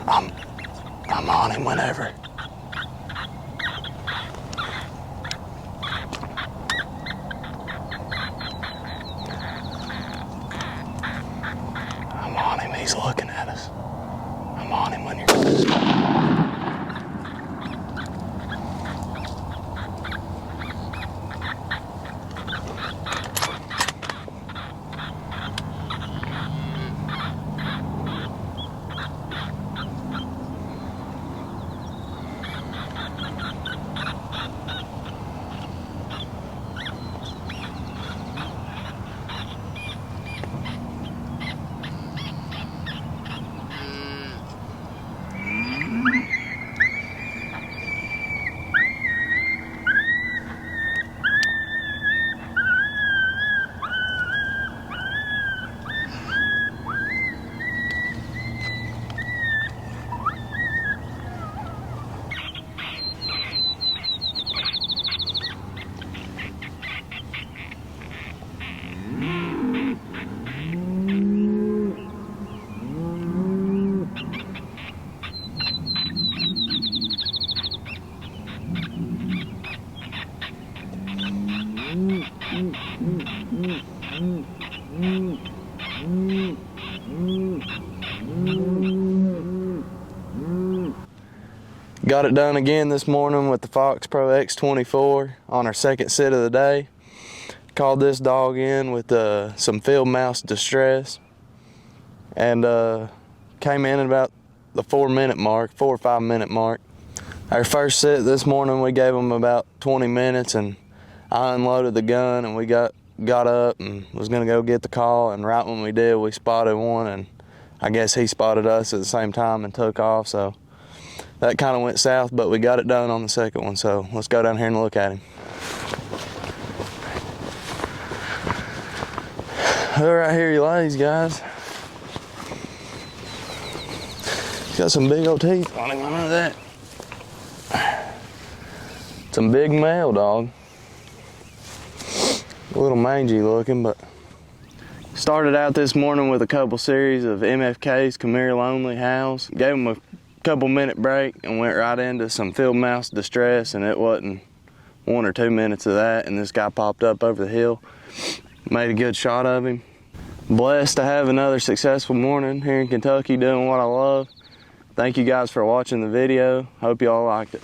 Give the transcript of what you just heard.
I'm on him whenever. I'm on him, he's looking at us. I'm on him when you're... Got it done again this morning with the Fox Pro X24 on our second sit of the day. Called this dog in with some field mouse distress, and came in at about the 4 or 5 minute mark. Our first sit this morning, we gave them about 20 minutes, and I unloaded the gun, and we got up and was gonna go get the call, and right when we did, we spotted one, and I guess he spotted us at the same time and took off, so that kind of went south, but we got it done on the second one, so let's go down here and look at him. Right here he lays, guys. He's got some big old teeth on him, I know that. Some big male dog. A little mangy looking, but started out this morning with a couple series of MFKs, Come Here Lonely howls. Gave him a couple minute break and went right into some field mouse distress, and it wasn't 1 or 2 minutes of that, and this guy popped up over the hill. Made a good shot of him. Blessed to have another successful morning here in Kentucky doing what I love. Thank you guys for watching the video. Hope y'all liked it.